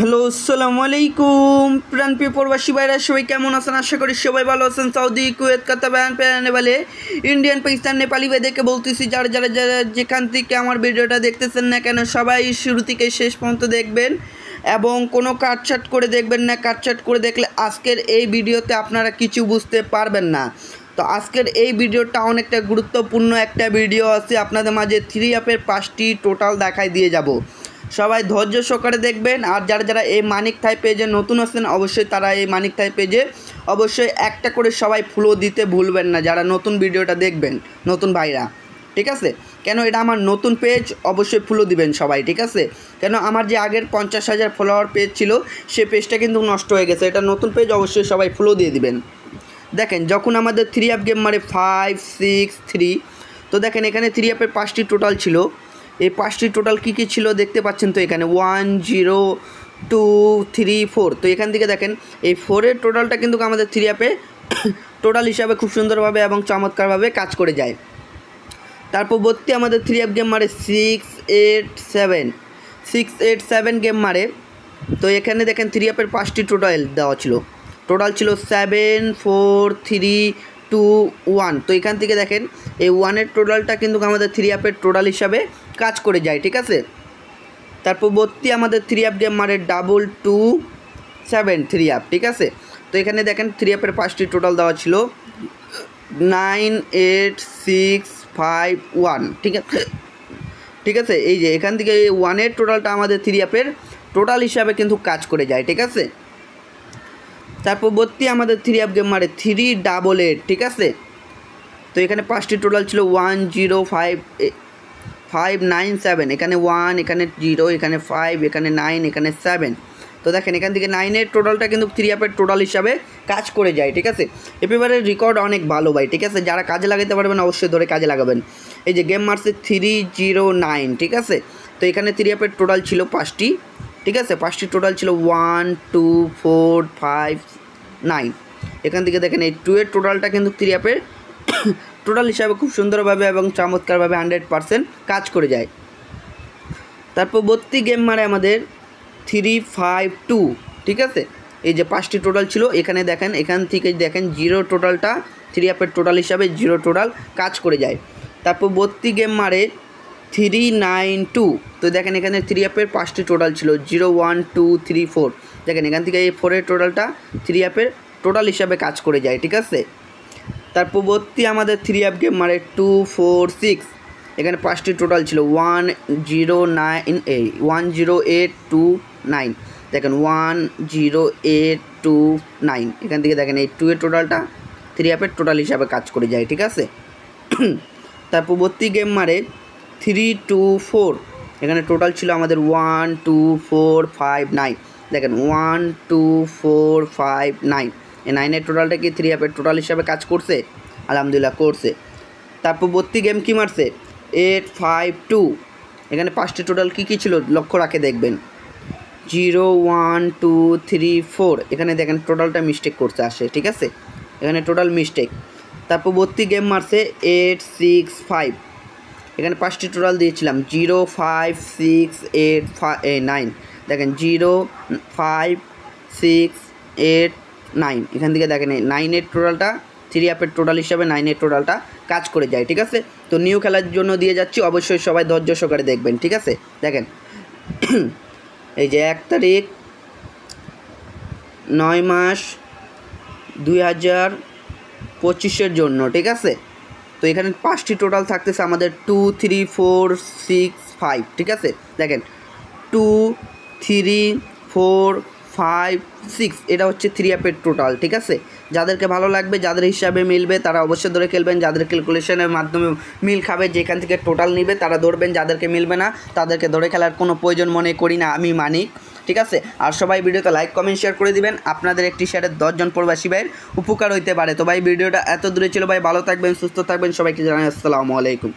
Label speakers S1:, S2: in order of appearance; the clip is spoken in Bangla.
S1: হ্যালো, আসসালামু আলাইকুম প্রাণপ্রিয় প্রবাসী ভাইরা, সবাই কেমন আছেন? আশা করি সবাই ভালো আছেন। সৌদি, কুয়েত, কাতার, নেপালে, ইন্ডিয়ান, পাকিস্তান, নেপালি ভাইদেরকে বলতেছি, যারা যারা যারা যেখান থেকে আমার ভিডিওটা দেখতেছেন না কেন, সবাই শুরু থেকে শেষ পর্যন্ত দেখবেন এবং কোনো কাটছাট করে দেখবেন না। কাটছাট করে দেখলে আজকের এই ভিডিওতে আপনারা কিছু বুঝতে পারবেন না। তো আজকের এই ভিডিওটা অনেকটা গুরুত্বপূর্ণ একটা ভিডিও আছে, আপনাদের মাঝে 3 অ্যাপের 5টি টোটাল দেখাই দিয়ে যাব। সবাই ধৈর্য সহকারে দেখবেন। আর যারা যারা এই মানিক থাই পেজে নতুন আছেন, অবশ্যই তারা এই মানিক থাই পেজে অবশ্যই একটা করে সবাই ফলো দিতে ভুলবেন না, যারা নতুন ভিডিওটা দেখবেন, নতুন ভাইরা, ঠিক আছে? কেন এটা আমার নতুন পেজ, অবশ্যই ফলো দিবেন সবাই, ঠিক আছে? কেন আমার যে আগের 50,000 ফলোয়ার পেজ ছিল, সে পেজটা কিন্তু নষ্ট হয়ে গেছে। এটা নতুন পেজ, অবশ্যই সবাই ফলো দিয়ে দিবেন। দেখেন, যখন আমাদের 3 অ্যাপ গেম মারে 5, 6, 3, তো দেখেন এখানে 3 অ্যাপের 5টি টোটাল ছিল। এই 5টি টোটাল কী কী ছিল দেখতে পাচ্ছেন তো এখানে 1, 0, 2, 3, 4। তো এখান থেকে দেখেন এই 4-এর টোটালটা কিন্তু আমাদের 3 অ্যাপে টোটাল হিসাবে খুব সুন্দরভাবে এবং চমৎকারভাবে কাজ করে যায়। তারপর ভর্তি আমাদের 3 অ্যাপ গেম মারে 6, 8, 7, 6, 8, 7 গেম মারে। তো এখানে দেখেন 3 অ্যাপের 5টি টোটাল দেওয়া ছিল। টোটাল ছিল 7, 4, 3, 2, 1। তো এখান থেকে দেখেন এই 1-এর টোটালটা কিন্তু আমাদের 3 অ্যাপের টোটাল হিসাবে কাজ করে যায়, ঠিক আছে? তারপর ভর্তি আমাদের 3 অ্যাপ গেম মারে 2, 2, 7 3 অ্যাপ, ঠিক আছে? তো এখানে দেখেন 3 অ্যাপের 5টি টোটাল দেওয়া ছিল 9, 8, 6, 5, 1, ঠিক আছে? ঠিক আছে, এই যে এখান থেকে এই 1-এর টোটালটা আমাদের 3 অ্যাপের টোটাল হিসাবে কিন্তু কাজ করে যায়, ঠিক আছে? তারপর ভর্তি আমাদের 3 অ্যাপ গেম মারে 3, 8, 8, ঠিক আছে? তো এখানে 5টি টোটাল ছিল 1, 0, 5, 5, 9, 7। এখানে 1, এখানে 0, এখানে 5, এখানে 9, এখানে 7। তো দেখেন এখান থেকে 9-এর টোটালটা কিন্তু 3 অ্যাপের টোটাল হিসাবে কাজ করে যায়, ঠিক আছে? এপিবারের রেকর্ড অনেক ভালো ভাই, ঠিক আছে? যারা কাজে লাগাতে পারবেন অবশ্যই ধরে কাজে লাগাবেন। এই যে গেম মারছে 3, 0, 9, ঠিক আছে? তো এখানে 3 অ্যাপের টোটাল ছিল 5টি, ঠিক আছে? 5টি টোটাল ছিল 1, 2, 4, 5, 9। এখান থেকে দেখেন এই 2-এর টোটালটা কিন্তু 3 অ্যাপের টোটাল হিসাবে খুব সুন্দরভাবে এবং চমৎকারভাবে 100% কাজ করে যায়। তারপর ভর্তি গেম মারে আমাদের 3, 5, 2, ঠিক আছে? এই যে 5টি টোটাল ছিল, এখানে দেখেন এখান থেকে দেখেন 0 টোটালটা 3 অ্যাপের টোটাল হিসাবে 0 টোটাল কাজ করে যায়। তারপর ভর্তি গেম মারে 3, 9, 2। তো দেখেন এখানে 3 অ্যাপের 5টি টোটাল ছিল 0, 1, 2, 3, 4। দেখেন এখান থেকে এই 4-এর টোটালটা 3 অ্যাপের টোটাল হিসাবে কাজ করে যায়, ঠিক আছে? তারপর ভর্তি আমাদের 3 অ্যাপ গেম মারে 2, 4, 6। এখানে 5টি টোটাল ছিল 1, 0, 9, 1, 0, 8, 2, 9। দেখেন 1, 0, 8, 2, 9। এখান থেকে দেখেন এই 2-এর টোটালটা 3 অ্যাপের টোটাল হিসাবে কাজ করে যায়, ঠিক আছে? তারপর ভর্তি গেম মারে 3, 2, 4। এখানে টোটাল ছিল আমাদের 1, 2, 4, 5, 9। দেখেন 1, 2, 4, 5, 9। এই 9-এর টোটালটা কি 3 অ্যাপের টোটাল হিসাবে কাজ করছে? আলহামদুলিল্লাহ করছে। তারপর ভর্তি গেম কী মারছে 8, 5, 2। এখানে 5টি টোটাল কী কী ছিল লক্ষ্য রাখে দেখবেন 0, 1, 2, 3, 4। এখানে দেখেন টোটালটা মিস্টেক করছে আসে, ঠিক আছে? এখানে টোটাল মিস্টেক। তারপর ভর্তি গেম মারছে 8, 6, 5। এখানে 5টি টোটাল দিয়েছিলাম 0, 5, 6, 8, 9। দেখেন 0, 5, 6, 8, 9। এখান থেকে দেখেন 9-এর টোটালটা 3 অ্যাপের টোটাল হিসাবে 9-এর টোটালটা কাজ করে যায়, ঠিক আছে? তো নিউ খেলার জন্য দিয়ে যাচ্ছি, অবশ্যই সবাই ধৈর্য সহকারে দেখবেন, ঠিক আছে? দেখেন এই যে 1 তারিখ 9 মাস 2025-এর জন্য, ঠিক আছে? তো এখানে 5টি টোটাল থাকতেছে আমাদের 2, 3, 4, 6, 5, ঠিক আছে? দেখেন 2, 3, 4, 5, 6। এটা হচ্ছে 3 অ্যাপের টোটাল, ঠিক আছে? যাদেরকে ভালো লাগবে, যাদের হিসাবে মিলবে তারা অবশ্যই ধরে খেলবেন। যাদের ক্যালকুলেশনের মাধ্যমে মিল খাবে, যেখান থেকে টোটাল নেবে তারা ধরবেন। যাদেরকে মিলবে না তাদেরকে ধরে খেলার কোনো প্রয়োজন মনে করি না আমি, মানি, ঠিক আছে? আর সবাই ভিডিওতে লাইক, কমেন্ট, শেয়ার করে দিবেন। আপনাদের একটি শেয়ারে 10 জন প্রবাসী ভাইয়ের উপকার হইতে পারে। তো ভাই ভিডিওটা এত দূরে ছিল ভাই, ভালো থাকবেন, সুস্থ থাকবেন, সবাইকে জানাই আসসালামু আলাইকুম।